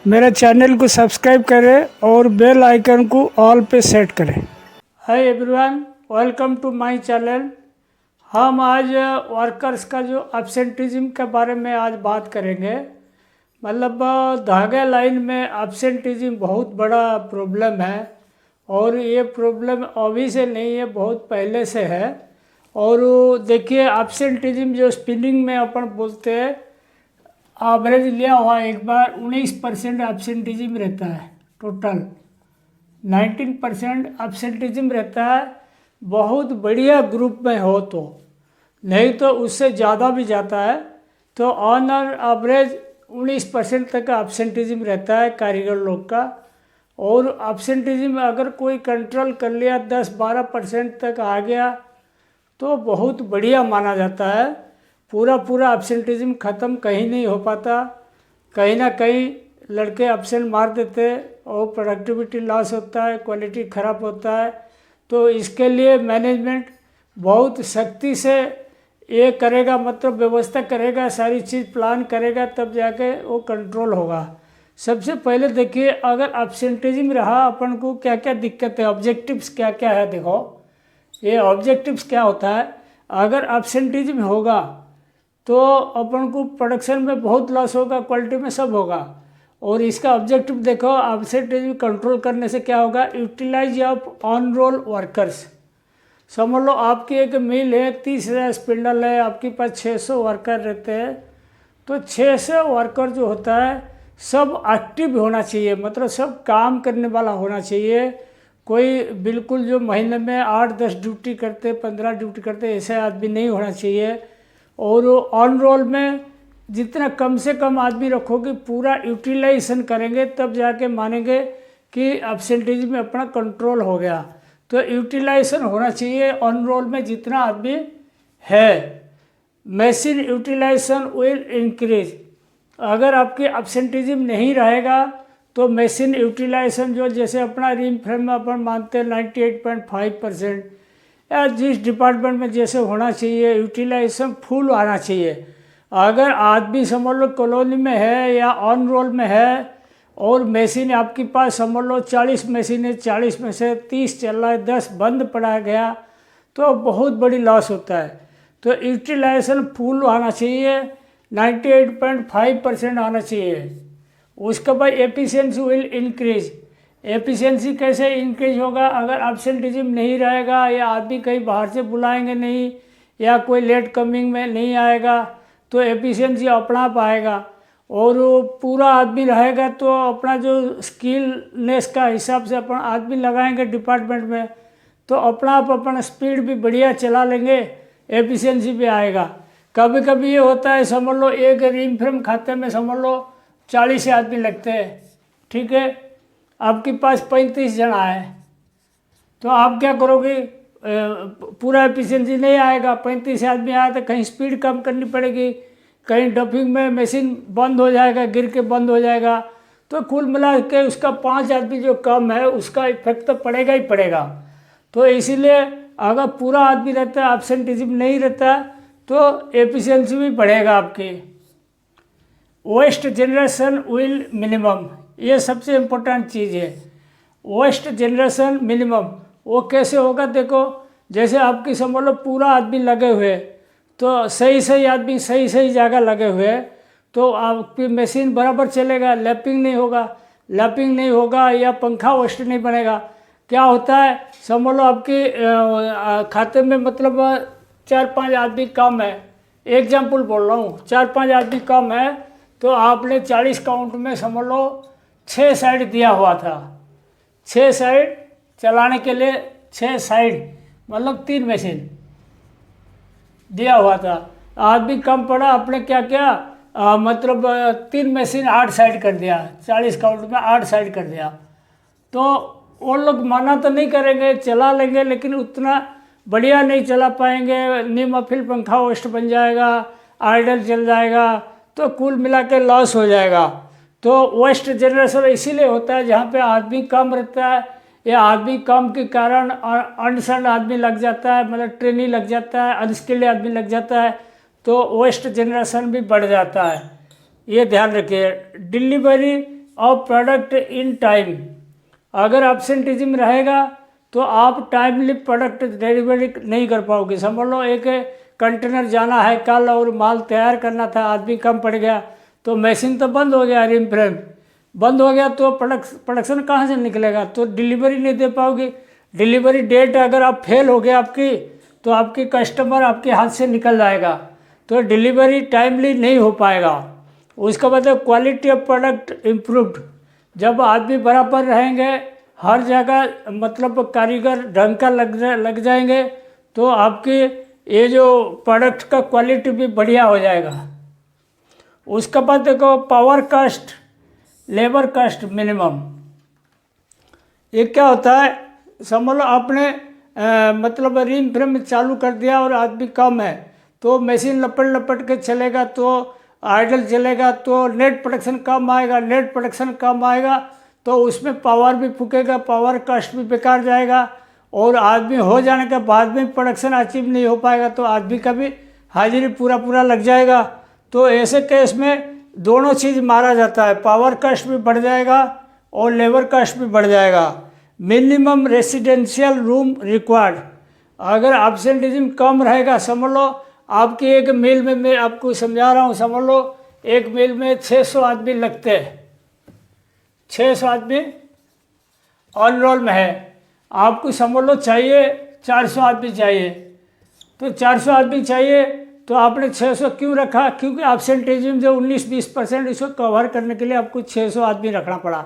मेरे चैनल को सब्सक्राइब करें और बेल आइकन को ऑल पे सेट करें। Hi everyone, welcome to my channel. हम आज वर्कर्स का जो एब्सेंटिज्म के बारे में आज बात करेंगे। मतलब धागा लाइन में एब्सेंटिज्म बहुत बड़ा प्रॉब्लम है और ये प्रॉब्लम अभी से नहीं है, बहुत पहले से है। और देखिए एब्सेंटिज्म जो स्पिनिंग में अपन बोलते हैं, एवरेज लिया हुआ एक बार 19% एब्सेंटिज्म रहता है, टोटल 19% एब्सेंटिज्म रहता है। बहुत बढ़िया ग्रुप में हो तो, नहीं तो उससे ज़्यादा भी जाता है। तो ऑन एवरेज 19% तक का एब्सेंटिज्म रहता है कारीगर लोग का। और एब्सेंटिज्म अगर कोई कंट्रोल कर लिया 10-12% तक आ गया तो बहुत बढ़िया माना जाता है। पूरा एब्सेंटिज्म ख़त्म कहीं नहीं हो पाता, कहीं ना कहीं लड़के एब्सेंट मार देते और प्रोडक्टिविटी लॉस होता है, क्वालिटी ख़राब होता है। तो इसके लिए मैनेजमेंट बहुत सख्ती से ये करेगा, मतलब व्यवस्था करेगा, सारी चीज़ प्लान करेगा, तब जाके वो कंट्रोल होगा। सबसे पहले देखिए, अगर एब्सेंटिज्म रहा अपन को क्या क्या दिक्कत है, ऑब्जेक्टिव्स क्या क्या है। देखो ये ऑब्जेक्टिव्स क्या होता है। अगर एब्सेंटिज्म होगा तो अपन को प्रोडक्शन में बहुत लॉस होगा, क्वालिटी में सब होगा। और इसका ऑब्जेक्टिव देखो, एब्सेंटिज्म कंट्रोल करने से क्या होगा, utilize of on roll workers. समझ लो आपकी एक मिल है, 30,000 स्पिंडल है, आपके पास 600 वर्कर रहते हैं। तो 600 वर्कर जो होता है सब एक्टिव होना चाहिए, मतलब सब काम करने वाला होना चाहिए। कोई बिल्कुल जो महीने में 8-10 ड्यूटी करते, 15 ड्यूटी करते, ऐसे आदमी नहीं होना चाहिए। और ऑन रोल में जितना कम से कम आदमी रखोगे, पूरा यूटिलाइजेशन करेंगे, तब जाके मानेंगे कि एब्सेंटिज्म में अपना कंट्रोल हो गया। तो यूटिलाइजेशन होना चाहिए ऑन रोल में जितना आदमी है। Machine utilization will increase. अगर आपकी एब्सेंटिज्म नहीं रहेगा तो मशीन यूटिलाइजेशन जो, जैसे अपना रिम फ्रेम में अपन मानते हैं 98.5%, या जिस डिपार्टमेंट में जैसे होना चाहिए यूटिलाइजेशन फुल आना चाहिए। अगर आदमी समझ लो कॉलोनी में है या ऑन रोल में है और मशीन आपके पास समझ लो 40 मशीन है, 40 में से 30 चल रहा है, 10 बंद पड़ा गया, तो बहुत बड़ी लॉस होता है। तो यूटिलाइजेशन फुल आना चाहिए, 98.5% आना चाहिए। उसके बाद एफिशिएंसी विल इंक्रीज। एफिशिएंसी कैसे इंक्रीज होगा, अगर एब्सेंटिज्म नहीं रहेगा या आदमी कहीं बाहर से बुलाएंगे नहीं या कोई लेट कमिंग में नहीं आएगा तो एफिशिएंसी अपना आप आएगा। और वो पूरा आदमी रहेगा तो अपना जो स्किलनेस का हिसाब से अपन आदमी लगाएंगे डिपार्टमेंट में, तो अपना आप अपना स्पीड भी बढ़िया चला लेंगे, एफिशिएंसी भी आएगा। कभी कभी ये होता है, समझ लो एक रिम फ्रेम खाते में समझ लो 40 आदमी लगते हैं, ठीक है, आपके पास 35 जन आए, तो आप क्या करोगे, पूरा एफिशिएंसी नहीं आएगा। 35 आदमी आया तो कहीं स्पीड कम करनी पड़ेगी, कहीं डंपिंग में मशीन बंद हो जाएगा, गिर के बंद हो जाएगा। तो कुल मिला के उसका 5 आदमी जो कम है उसका इफेक्ट तो पड़ेगा ही पड़ेगा। तो इसीलिए अगर पूरा आदमी रहता है, एब्सेंटिज्म नहीं रहता, तो एफिशिएंसी भी बढ़ेगा आपकी। वेस्ट जनरेशन विल मिनिमम, ये सबसे इम्पोर्टेंट चीज़ है। वेस्ट जनरेशन मिनिमम वो कैसे होगा, देखो जैसे आपकी समझ लो पूरा आदमी लगे हुए, तो सही आदमी सही जगह लगे हुए, तो आपकी मशीन बराबर चलेगा, लैपिंग नहीं होगा या पंखा वेस्ट नहीं बनेगा। क्या होता है, समझ लो आपके खाते में मतलब 4-5 आदमी कम है, एग्जाम्पल बोल रहा हूँ, 4-5 आदमी कम है, तो आपने 40 काउंट में समझ लो 6 साइड दिया हुआ था। 6 साइड चलाने के लिए 6 साइड मतलब 3 मशीन दिया हुआ था। आदमी कम पड़ा, आपने क्या किया, मतलब 3 मशीन 8 साइड कर दिया, 40 काउंट में 8 साइड कर दिया। तो वो लोग मना तो नहीं करेंगे, चला लेंगे, लेकिन उतना बढ़िया नहीं चला पाएंगे, नीमाफिल पंखा वेस्ट बन जाएगा, आइडल चल जाएगा, तो कुल मिला के लॉस हो जाएगा। तो वेस्ट जनरेशन इसीलिए होता है जहाँ पे आदमी कम रहता है या आदमी कम के कारण अनस्किल्ड आदमी लग जाता है, मतलब ट्रेनी लग जाता है, अनस्किल्ड आदमी लग जाता है, तो वेस्ट जनरेशन भी बढ़ जाता है। ये ध्यान रखिए। Delivery of product in time. अगर एब्सेंटिज्म रहेगा तो आप टाइमली प्रोडक्ट डिलीवरी नहीं कर पाओगे। समझ लो एक कंटेनर जाना है कल और माल तैयार करना था, आदमी कम पड़ गया तो मशीन तो बंद हो गया, रिम फ्रेम बंद हो गया तो प्रोडक्शन कहाँ से निकलेगा, तो डिलीवरी नहीं दे पाओगे। डिलीवरी डेट अगर आप फेल हो गया आपकी, तो आपकी कस्टमर आपके हाथ से निकल जाएगा, तो डिलीवरी टाइमली नहीं हो पाएगा। उसका मतलब क्वालिटी ऑफ प्रोडक्ट इम्प्रूव्ड। जब आदमी बराबर रहेंगे हर जगह, मतलब कारीगर ढंग का लग जाएंगे, तो आपकी ये जो प्रोडक्ट का क्वालिटी भी बढ़िया हो जाएगा। उसके बाद देखो power cost, labour cost minimum. ये क्या होता है, समझ लो आपने मतलब रिम फ्रेम चालू कर दिया और आदमी कम है, तो मशीन लपट के चलेगा, तो आइडल चलेगा तो नेट प्रोडक्शन कम आएगा। नेट प्रोडक्शन कम आएगा तो उसमें पावर भी फूकेगा, पावर कास्ट भी बेकार जाएगा, और आदमी हो जाने के बाद में प्रोडक्शन अचीव नहीं हो पाएगा, तो आदमी का भी हाजिरी पूरा लग जाएगा। तो ऐसे केस में दोनों चीज़ मारा जाता है, पावर कास्ट भी बढ़ जाएगा और लेबर कास्ट भी बढ़ जाएगा। Minimum residential room required. अगर एब्सेंटिज्म कम रहेगा, समझ लो आपकी एक मिल में, मैं आपको समझा रहा हूँ, समझ लो एक मिल में 600 आदमी लगते हैं, 600 आदमी ऑन रोल में है, आपको समझ लो चाहिए 400 आदमी चाहिए, तो 400 आदमी चाहिए तो आपने 600 क्यों रखा, क्योंकि एब्सेंटिज्म जो 19-20% इसको कवर करने के लिए आपको 600 आदमी रखना पड़ा।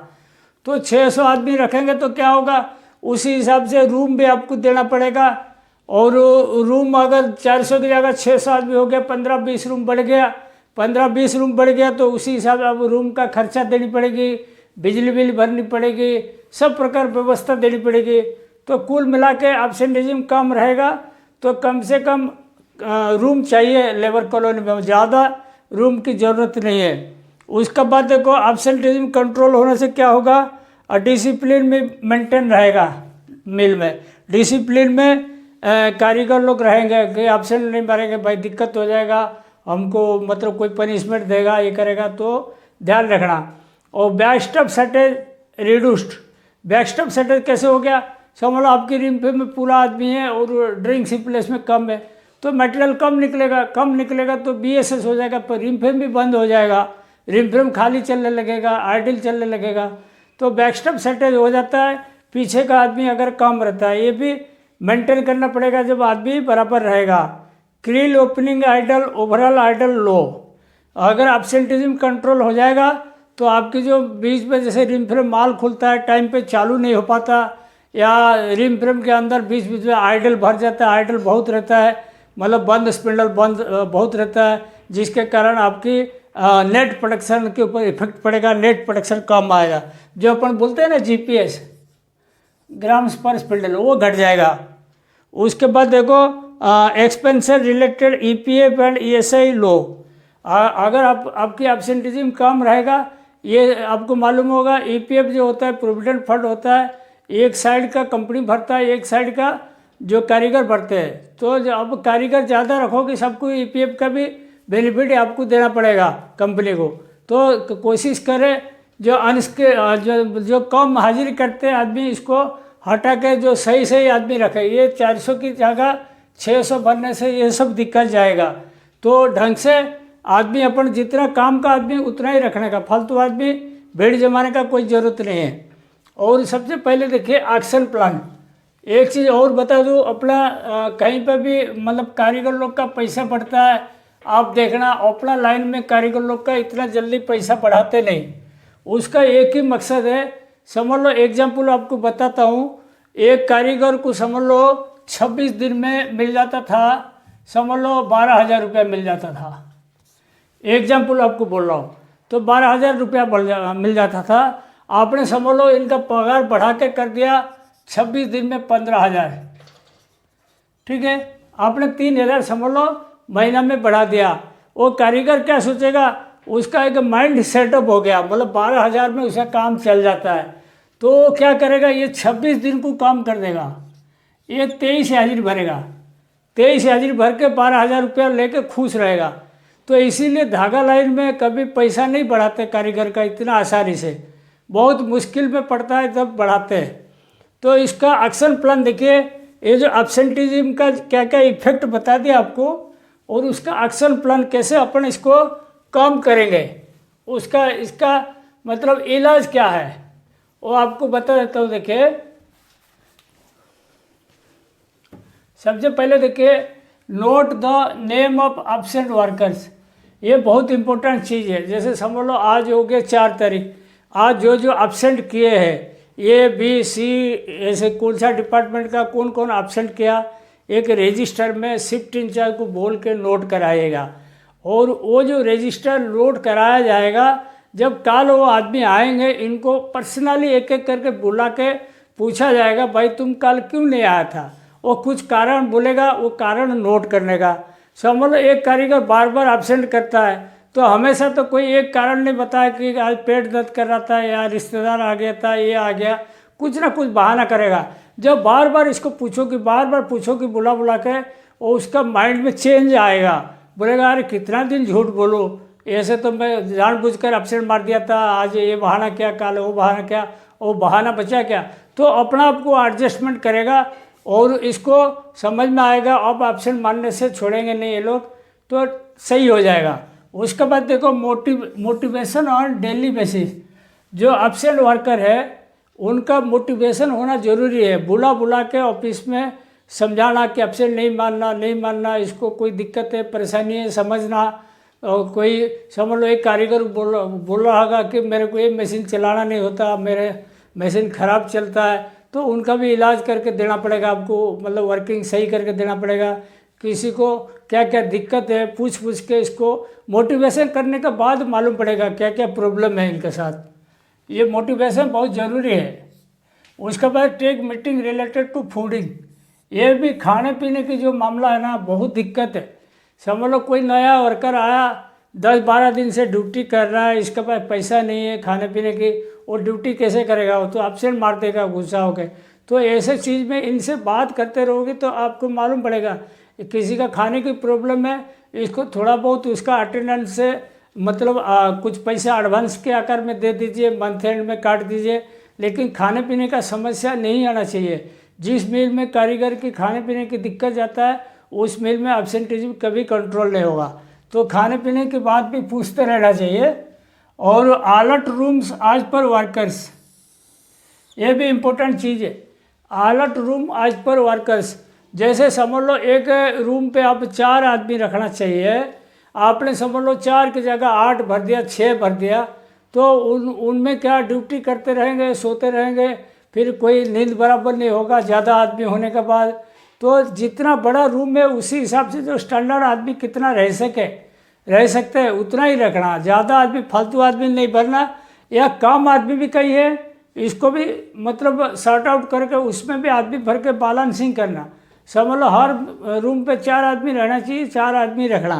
तो 600 आदमी रखेंगे तो क्या होगा, उसी हिसाब से रूम भी आपको देना पड़ेगा, और रूम अगर 400 की जगह 600 आदमी हो गया, 15-20 रूम बढ़ गया, 15-20 रूम बढ़ गया, तो उसी हिसाब से अब रूम का खर्चा देनी पड़ेगी, बिजली बिल भरनी पड़ेगी, सब प्रकार व्यवस्था देनी पड़ेगी। तो कुल मिला के एब्सेंटिज्म कम रहेगा, तो कम से कम रूम चाहिए लेबर कॉलोनी में, ज़्यादा रूम की ज़रूरत नहीं है। उसके बाद देखो एब्सेंटिज्म कंट्रोल होने से क्या होगा, डिसिप्लिन में मेंटेन रहेगा। मिल में डिसिप्लिन में कारीगर लोग रहेंगे कि एब्सेंट नहीं मारेंगे, भाई दिक्कत हो जाएगा हमको, मतलब कोई पनिशमेंट देगा, ये करेगा, तो ध्यान रखना। और backstop shortage reduced. Backstop shortage कैसे हो गया, समझ लो आपकी रिम में पूरा आदमी है और ड्रिंक्स प्लेस में कम है, तो मटेरियल कम निकलेगा तो BSS हो जाएगा, पर रिम फ्रेम भी बंद हो जाएगा, रिम फ्रेम खाली चलने लगेगा, आइडल चलने लगेगा, तो बैकस्टॉप शॉर्टेज हो जाता है। पीछे का आदमी अगर कम रहता है, ये भी मेंटेन करना पड़ेगा जब आदमी बराबर रहेगा। क्रील ओपनिंग आइडल, ओवरऑल आइडल लो। अगर एब्सेंटिज्म कंट्रोल हो जाएगा तो आपकी जो बीच में जैसे रिम फ्रेम माल खुलता है टाइम पे चालू नहीं हो पाता, या रिम फ्रेम के अंदर बीच में आइडल भर जाता है, आइडल बहुत रहता है, मतलब बंद स्पिंडल बंद बहुत रहता है, जिसके कारण आपकी नेट प्रोडक्शन के ऊपर इफेक्ट पड़ेगा, नेट प्रोडक्शन कम आएगा। जो अपन बोलते हैं ना GPS, ग्राम्स पर स्पिंडल, वो घट जाएगा। उसके बाद देखो expansion related EPF and ESI लो। अगर आपकी एब्सेंटिज्म कम रहेगा, ये आपको मालूम होगा, EPF जो होता है प्रोविडेंट फंड होता है, एक साइड का कंपनी भरता है, एक साइड का जो कारीगर भरते हैं, तो जब अब कारीगर ज़्यादा रखोगे सबको EPF का भी बेनिफिट आपको देना पड़ेगा कंपनी को। तो कोशिश करें जो जो कम हाजिरी करते हैं आदमी, इसको हटा के जो सही आदमी रखे। ये 400 की जगह 600 बनने से ये सब दिक्कत जाएगा। तो ढंग से आदमी अपन जितना काम का आदमी उतना ही रखने का, फालतू आदमी भीड़ जमाने का कोई ज़रूरत नहीं है। और सबसे पहले देखिए एक्शन प्लान। एक चीज़ और बता दूँ, अपना कहीं पर भी मतलब कारीगर लोग का पैसा बढ़ता है, आप देखना अपना लाइन में कारीगर लोग का इतना जल्दी पैसा बढ़ाते नहीं। उसका एक ही मकसद है, समझ लो एग्जाम्पल आपको बताता हूँ, एक कारीगर को समझ लो 26 दिन में मिल जाता था, समझ लो 12,000 रुपया मिल जाता था। एग्जाम्पल आपको बोल रहा हूँ, तो 12,000 रुपया मिल जाता था। आपने समझ लो इनका पगार बढ़ा के कर दिया 26 दिन में 15,000, ठीक है, आपने 3,000 समझ लो महीना में बढ़ा दिया। वो कारीगर क्या सोचेगा, उसका एक माइंड सेटअप हो गया, मतलब 12,000 में उसका काम चल जाता है, तो क्या करेगा, ये 26 दिन को काम कर देगा, ये 23 हाजिरी भरेगा, 23 हाजिरी भर के 12,000 रुपया लेके खुश रहेगा। तो इसीलिए धागा लाइन में कभी पैसा नहीं बढ़ाते कारीगर का इतना आसानी से। बहुत मुश्किल में पड़ता है तब बढ़ाते हैं। तो इसका एक्शन प्लान देखिए, ये जो एब्सेंटिज्म का क्या क्या इफेक्ट बता दिया आपको, और उसका एक्शन प्लान कैसे अपन इसको कम करेंगे, उसका इसका मतलब इलाज क्या है वो आपको बता देता हूँ। देखिए सबसे पहले देखिए, note the name of absent workers, ये बहुत इंपॉर्टेंट चीज़ है। जैसे समझ लो आज हो गया 4 तारीख, आज जो जो एब्सेंट किए हैं A, B, C, ऐसे कौन सा डिपार्टमेंट का कौन कौन एब्सेंट किया, एक रजिस्टर में शिफ्ट इंचार्ज को बोल के नोट कराइएगा। और वो जो रजिस्टर नोट कराया जाएगा, जब कल वो आदमी आएंगे इनको पर्सनली एक एक करके बुला के पूछा जाएगा, भाई तुम कल क्यों नहीं आया था। वो कुछ कारण बोलेगा, वो कारण नोट करने का। समझ लो एक कारीगर बार बार एब्सेंट करता है, तो हमेशा तो कोई एक कारण नहीं बताया कि आज पेट दर्द कर रहा था या रिश्तेदार आ गया था, ये आ गया, कुछ ना कुछ बहाना करेगा। जब बार बार इसको पूछो कि बार बार पूछो कि बुला बुला के, वो उसका माइंड में चेंज आएगा, बोलेगा अरे कितना दिन झूठ बोलो, ऐसे तो मैं जानबूझकर एब्सेंट मार दिया था, आज ये बहाना क्या, कल वो बहाना क्या, वो बहाना बचा क्या। तो अपना आप को एडजस्टमेंट करेगा और इसको समझ में आएगा, अब एब्सेंट मारने से छोड़ेंगे नहीं ये लोग, तो सही हो जाएगा। उसके बाद देखो मोटिवेशन ऑन डेली बेसिस, जो एब्सेंट वर्कर है उनका मोटिवेशन होना जरूरी है। बुला बुला के ऑफिस में समझाना कि एब्सेंट नहीं मानना, इसको कोई दिक्कत है, परेशानी है, समझना। और कोई समझ लो एक कारीगर बोल रहा होगा कि मेरे को ये मशीन चलाना नहीं होता, मेरे मशीन ख़राब चलता है, तो उनका भी इलाज करके देना पड़ेगा आपको, मतलब वर्किंग सही करके देना पड़ेगा। किसी को क्या क्या दिक्कत है पूछ के इसको मोटिवेशन करने के बाद मालूम पड़ेगा क्या क्या प्रॉब्लम है इनके साथ। ये मोटिवेशन बहुत ज़रूरी है। उसके बाद take meeting related to fooding, ये भी खाने पीने की जो मामला है ना, बहुत दिक्कत है। समझ लो कोई नया वर्कर आया, 10-12 दिन से ड्यूटी कर रहा है, इसके पास पैसा नहीं है खाने पीने की, वो ड्यूटी कैसे करेगा, वो तो एब्सेंट मार देगा गुस्सा होकर। तो ऐसे चीज़ में इनसे बात करते रहोगे तो आपको मालूम पड़ेगा किसी का खाने की प्रॉब्लम है, इसको थोड़ा बहुत उसका अटेंडेंस से मतलब कुछ पैसा एडवांस के आकार में दे दीजिए, मंथ एंड में काट दीजिए, लेकिन खाने पीने का समस्या नहीं आना चाहिए। जिस मिल में कारीगर की खाने पीने की दिक्कत जाता है उस मिल में एब्सेंटिज्म कभी कंट्रोल नहीं होगा। तो खाने पीने की बात भी पूछते रहना चाहिए। और अलर्ट रूम्स आज पर वर्कर्स, ये भी इम्पोर्टेंट चीज़ है। अलर्ट रूम आज पर वर्कर्स, जैसे समझ लो एक रूम पे आप 4 आदमी रखना चाहिए, आपने समझ लो 4 की जगह 8 भर दिया, 6 भर दिया, तो उनमें क्या ड्यूटी करते रहेंगे, सोते रहेंगे, फिर कोई नींद बराबर नहीं होगा ज़्यादा आदमी होने के बाद। तो जितना बड़ा रूम है उसी हिसाब से जो स्टैंडर्ड आदमी कितना रह सकते हैं उतना ही रखना, ज़्यादा आदमी फालतू आदमी नहीं भरना, या कम आदमी भी कहीं है इसको भी मतलब सॉर्ट आउट करके उसमें भी आदमी भर के बैलेंसिंग करना। समझ लो हर रूम पे 4 आदमी रहना चाहिए, 4 आदमी रखना,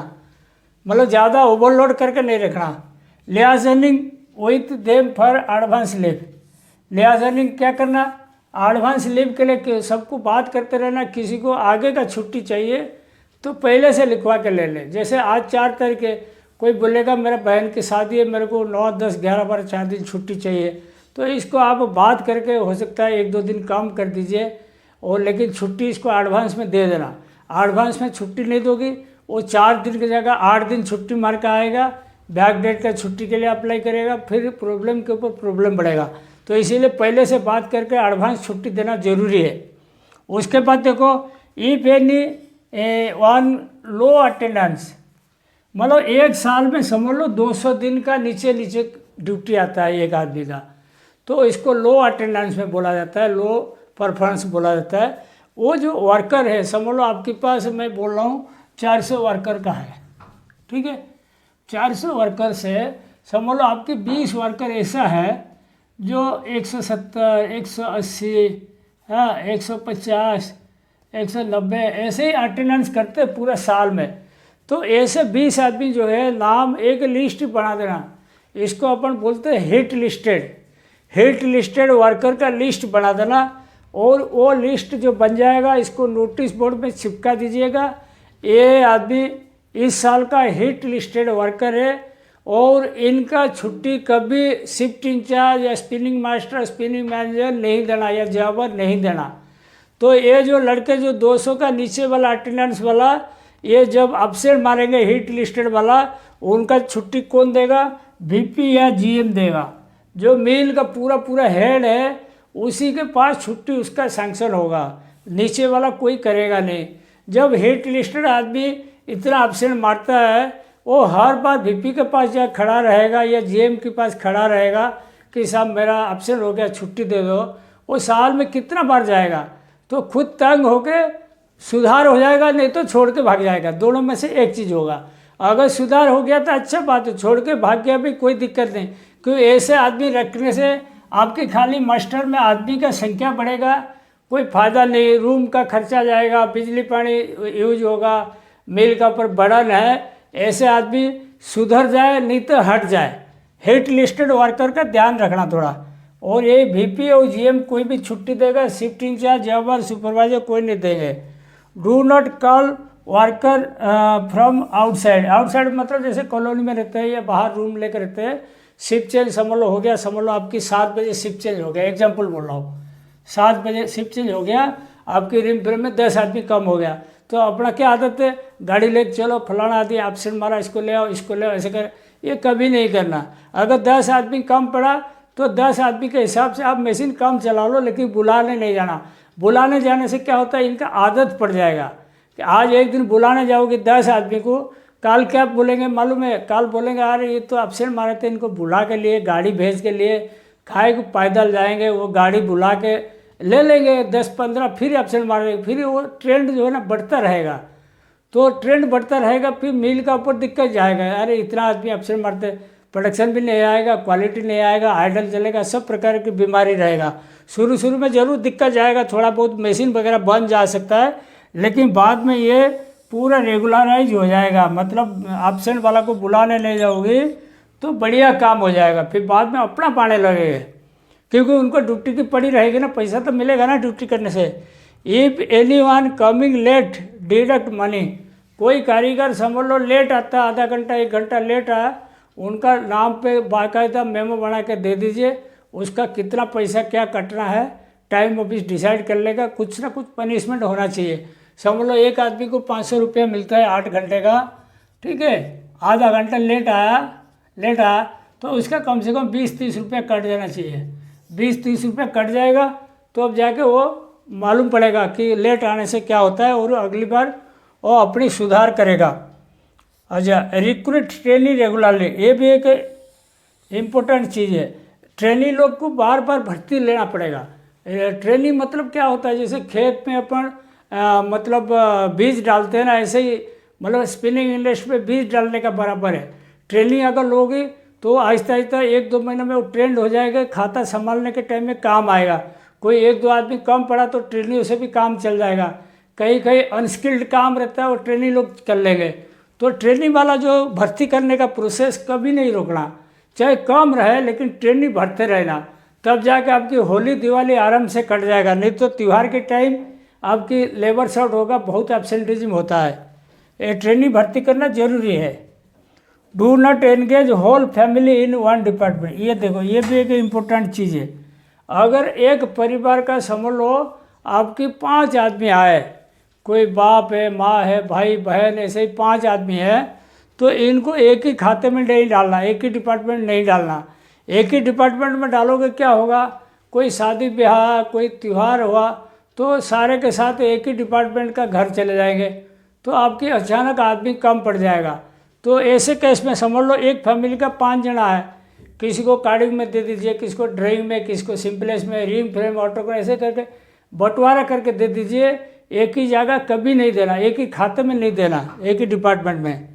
मतलब ज़्यादा ओवरलोड करके नहीं रखना। Liaisoning with them for advance leave, liaisoning क्या करना, एडवांस लीव के लिए सबको बात करते रहना। किसी को आगे का छुट्टी चाहिए तो पहले से लिखवा के ले ले। जैसे आज 4 तारीख है, कोई बोलेगा मेरा बहन की शादी है, मेरे को 9, 10, 11, 12, 4 दिन छुट्टी चाहिए, तो इसको आप बात करके हो सकता है 1-2 दिन कम कर दीजिए, और लेकिन छुट्टी इसको एडवांस में दे देना। एडवांस में छुट्टी नहीं दोगी, वो 4 दिन की जगह 8 दिन छुट्टी मार के आएगा, बैक डेट का छुट्टी के लिए अप्लाई करेगा, फिर प्रॉब्लम के ऊपर प्रॉब्लम बढ़ेगा। तो इसीलिए पहले से बात करके एडवांस छुट्टी देना जरूरी है। उसके बाद देखो if any one low attendance, मतलब 1 साल में समझ लो 200 दिन का नीचे ड्यूटी आता है एक आदमी का, तो इसको लो अटेंडेंस में बोला जाता है, लो परफॉर्मेंस बोला जाता है। वो जो वर्कर है, समझ लो आपके पास मैं बोल रहा हूँ 400 वर्कर का है, ठीक है, 400 वर्कर से समझ लो आपके 20 वर्कर ऐसा है जो 170, 180, हाँ 150, 190 ऐसे ही अटेंडेंस करते पूरा साल में। तो ऐसे 20 आदमी जो है नाम एक लिस्ट बना देना, इसको अपन बोलते हैं हिट लिस्टेड वर्कर का लिस्ट बना देना। और वो लिस्ट जो बन जाएगा इसको नोटिस बोर्ड में चिपका दीजिएगा, ये आदमी इस साल का हिट लिस्टेड वर्कर है और इनका छुट्टी कभी शिफ्ट इंचार्ज या स्पिनिंग मास्टर, स्पिनिंग मैनेजर नहीं देना या जॉबर नहीं देना। तो ये जो लड़के जो 200 का नीचे वाला अटेंडेंस वाला, ये जब अब्सेंट मारेंगे हिट लिस्टेड वाला, उनका छुट्टी कौन देगा? वीपी या जीएम देगा। जो मिल का पूरा पूरा हेड है उसी के पास छुट्टी उसका सैंक्शन होगा, नीचे वाला कोई करेगा नहीं। जब हिट लिस्टेड आदमी इतना अब्सेंट मारता है, वो हर बार वीपी के पास जा खड़ा रहेगा या जीएम के पास खड़ा रहेगा कि साहब मेरा अब्सेंट हो गया, छुट्टी दे दो। वो साल में कितना बार जाएगा? तो खुद तंग होके सुधार हो जाएगा, नहीं तो छोड़ के भाग जाएगा। दोनों में से एक चीज़ होगा। अगर सुधार हो गया तो अच्छा बात है, छोड़ के भाग गया भी कोई दिक्कत नहीं, क्योंकि ऐसे आदमी रखने से आपके खाली मास्टर में आदमी का संख्या बढ़ेगा, कोई फ़ायदा नहीं। रूम का खर्चा जाएगा, बिजली पानी यूज होगा, मिल का ऊपर बर्डन है। ऐसे आदमी सुधर जाए नहीं तो हट जाए। हिट लिस्टेड वर्कर का ध्यान रखना थोड़ा। और ये वीपी और जीएम कोई भी छुट्टी देगा, शिफ्ट इंचार्ज, जॉबर, सुपरवाइजर कोई नहीं देंगे। Do not call worker from outside. Outside मतलब जैसे कॉलोनी में रहते हैं या बाहर रूम लेकर रहते हैं, शिफ्ट चेंज समझ लो हो गया, समझ लो आपकी 7 बजे शिफ्ट चेंज हो गया, एग्जाम्पल बोल रहा हूँ, 7 बजे शिफ्ट चेंज हो गया, आपकी रिम फिर में 10 आदमी कम हो गया, तो अपना क्या आदत है? गाड़ी लेके चलो, फलाना आदमी एब्सेंट मारा, इसको ले आओ, इसको ले आओ, ऐसे कर। ये कभी नहीं करना। अगर 10 आदमी कम पड़ा तो 10 आदमी के हिसाब से आप मशीन कम चला लो, लेकिन बुलाने नहीं जाना। बुलाने जाने से क्या होता है? इनका आदत पड़ जाएगा कि आज एक दिन बुलाने जाओगे 10 आदमी को, कल क्या बोलेंगे मालूम है? कल बोलेंगे अरे ये तो एब्सेंट मारे थे, इनको बुला के लिए, गाड़ी भेज के लिए, खाए को पैदल जाएंगे, वो गाड़ी बुला के ले लेंगे 10-15, फिर एब्सेंट मारेंगे। फिर वो ट्रेंड जो है ना बढ़ता रहेगा। तो ट्रेंड बढ़ता रहेगा, फिर मिल का ऊपर दिक्कत जाएगा, अरे इतना आदमी एब्सेंट मारते, प्रोडक्शन भी नहीं आएगा, क्वालिटी नहीं आएगा, आइडल चलेगा, सब प्रकार की बीमारी रहेगा। शुरू में जरूर दिक्कत जाएगा, थोड़ा बहुत मशीन वगैरह बन जा सकता है, लेकिन बाद में ये पूरा रेगुलराइज हो जाएगा। मतलब एब्सेंट वाला को बुलाने नहीं जाओगे तो बढ़िया काम हो जाएगा, फिर बाद में अपना पाने लगेगा, क्योंकि उनको ड्यूटी की पड़ी रहेगी ना, पैसा तो मिलेगा ना ड्यूटी करने से। If anyone coming late deduct money. कोई कारीगर समझ लो लेट आता, आधा घंटा 1 घंटा लेट आया, उनका नाम पे बाकायदा मेमो बना के दे दीजिए, उसका कितना पैसा क्या कटना है टाइम ऑफिस डिसाइड कर लेगा। कुछ ना कुछ पनिशमेंट होना चाहिए। समझ लो एक आदमी को 500 रुपया मिलता है 8 घंटे का, ठीक है, आधा घंटा लेट आया तो उसका कम से कम 20-30 रुपया कट जाना चाहिए। 20-30 रुपया कट जाएगा तो अब जाके वो मालूम पड़ेगा कि लेट आने से क्या होता है, और अगली बार वो अपनी सुधार करेगा। अच्छा, रिक्रूट ट्रेनी रेगुलरली, ये भी एक इम्पोर्टेंट चीज़ है। ट्रेनी लोग को बार बार भर्ती लेना पड़ेगा। ट्रेनी मतलब क्या होता है? जैसे खेत में अपन मतलब बीज डालते हैं ना, ऐसे ही मतलब स्पिनिंग इंडस्ट्री में बीज डालने का बराबर है। ट्रेनिंग अगर लोगे तो आहिस्ता आहिस्ता 1-2 महीने में वो ट्रेंड हो जाएगा, खाता संभालने के टाइम में काम आएगा। कोई 1-2 आदमी कम पड़ा तो ट्रेनिंग से भी काम चल जाएगा। कहीं कहीं अनस्किल्ड काम रहता है, वो ट्रेनिंग लोग कर लेंगे। तो ट्रेनिंग वाला जो भर्ती करने का प्रोसेस कभी नहीं रोकना, चाहे कम रहे लेकिन ट्रेनिंग भरते रहना, तब जाके आपकी होली दिवाली आराम से कट जाएगा। नहीं तो त्यौहार के टाइम आपकी लेबर शॉर्ट होगा, बहुत एब्सेंटिज्म होता है। ये ट्रेनिंग भर्ती करना जरूरी है। Do not engage whole family in one department. ये देखो, ये भी एक इम्पोर्टेंट चीज़ है। अगर एक परिवार का समझ लो आपकी 5 आदमी आए, कोई बाप है, माँ है, भाई बहन, ऐसे ही 5 आदमी है, तो इनको एक ही खाते में नहीं डालना, एक ही डिपार्टमेंट नहीं डालना। एक ही डिपार्टमेंट में डालोगे क्या होगा? कोई शादी ब्याह, कोई त्यौहार हुआ तो सारे के साथ एक ही डिपार्टमेंट का घर चले जाएंगे, तो आपकी अचानक आदमी कम पड़ जाएगा। तो ऐसे केस में समझ लो एक फैमिली का 5 जना है, किसी को कार्डिंग में दे दीजिए, किसी को ड्राइंग में, किसी को सिंपलेस में, रिंग फ्रेम, ऑटो, ऐसे करके बंटवारा करके दे दीजिए। एक ही जगह कभी नहीं देना, एक ही खाते में नहीं देना, एक ही डिपार्टमेंट में।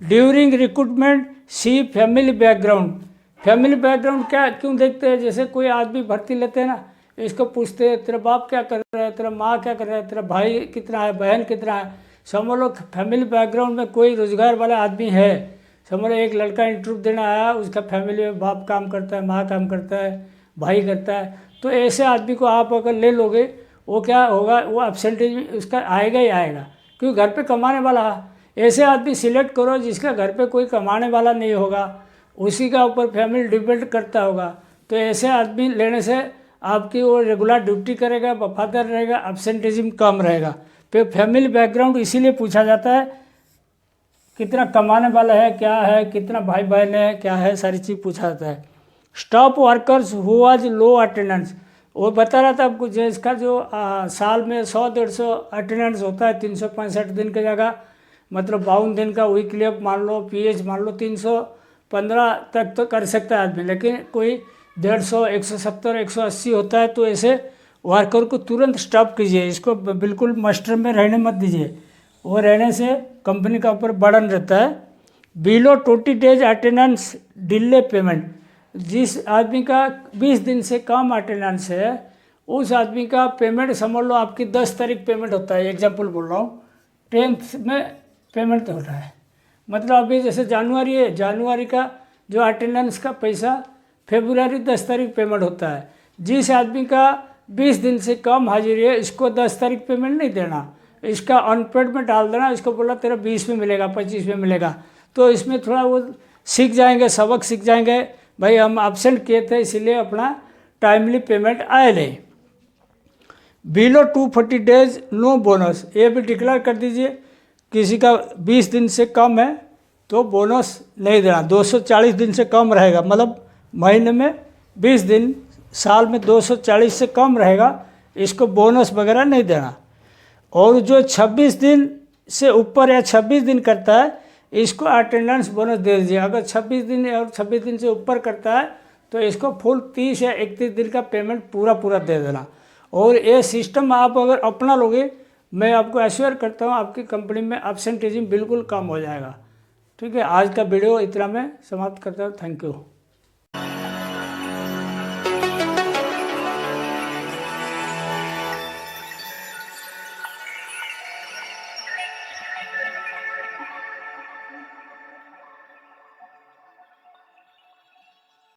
ड्यूरिंग रिक्रूटमेंट सी फैमिली बैकग्राउंड। फैमिली बैकग्राउंड क्या क्यों देखते हैं? जैसे कोई आदमी भर्ती लेते हैं ना, इसको पूछते हैं तेरा बाप क्या कर रहा है, तेरा माँ क्या कर रहा है, तेरा भाई कितना है, बहन कितना है। समझ लो फैमिली बैकग्राउंड में कोई रोजगार वाला आदमी है, समझ लो एक लड़का इंटरव्यू देना आया, उसका फैमिली में बाप काम करता है, माँ काम करता है, भाई करता है, तो ऐसे आदमी को आप अगर ले लोगे, वो क्या होगा? वो एब्सेंटेज उसका आएगा ही आएगा, क्योंकि घर पे कमाने वाला है। ऐसे आदमी सिलेक्ट करो जिसका घर पे कोई कमाने वाला नहीं होगा, उसी का ऊपर फैमिली डिपेंड करता होगा। तो ऐसे आदमी लेने से आपकी वो रेगुलर ड्यूटी करेगा, वफादार रहेगा, एब्सेंटिज्म कम रहेगा। फिर फैमिली बैकग्राउंड इसीलिए पूछा जाता है, कितना कमाने वाला है, क्या है, कितना भाई बहन है, क्या है, सारी चीज़ पूछा जाता है। Stop workers who was low attendance, वो बता रहा था आपको, जिसका जो साल में 100-150 अटेंडेंस होता है 365 दिन की जगह, मतलब 52 दिन का वीकली ऑफ मान लो, पीएच मान लो, 315 तक तो कर सकता है आदमी। लेकिन कोई 150, 170, 180 होता है, तो ऐसे वर्कर को तुरंत स्टॉप कीजिए, इसको बिल्कुल मास्टर में रहने मत दीजिए। वो रहने से कंपनी का ऊपर बर्डन रहता है। Below 20 days attendance delay payment, जिस आदमी का 20 दिन से कम अटेंडेंस है, उस आदमी का पेमेंट समझ लो आपकी 10 तारीख पेमेंट होता है, एग्जाम्पल बोल रहा हूँ, 10th में पेमेंट होता है। मतलब अभी जैसे जनवरी है, जनवरी का जो अटेंडेंस का पैसा फरवरी 10 तारीख पेमेंट होता है। जिस आदमी का 20 दिन से कम हाजिरी है, इसको 10 तारीख पेमेंट नहीं देना, इसका अनपेड में डाल देना। इसको बोला तेरा 20 में मिलेगा, 25 में मिलेगा। तो इसमें थोड़ा वो सीख जाएंगे, सबक सीख जाएंगे, भाई हम एब्सेंट किए थे इसीलिए अपना टाइमली पेमेंट आए नहीं। बिलो 240 डेज नो बोनस, ये भी डिक्लेयर कर दीजिए, किसी का 20 दिन से कम है तो बोनस नहीं देना। 240 दिन से कम रहेगा, मतलब महीने में 20 दिन, साल में 240 से कम रहेगा, इसको बोनस वगैरह नहीं देना। और जो 26 दिन से ऊपर या 26 दिन करता है, इसको अटेंडेंस बोनस दे दीजिए। अगर 26 दिन और 26 दिन से ऊपर करता है तो इसको फुल 30 या 31 दिन का पेमेंट पूरा दे देना। और ये सिस्टम आप अगर अपना लोगे, मैं आपको एश्योर करता हूँ आपकी कंपनी में एब्सेंटेजिज्म बिल्कुल कम हो जाएगा। ठीक है, आज का वीडियो इतना मैं समाप्त करता हूँ। Thank you.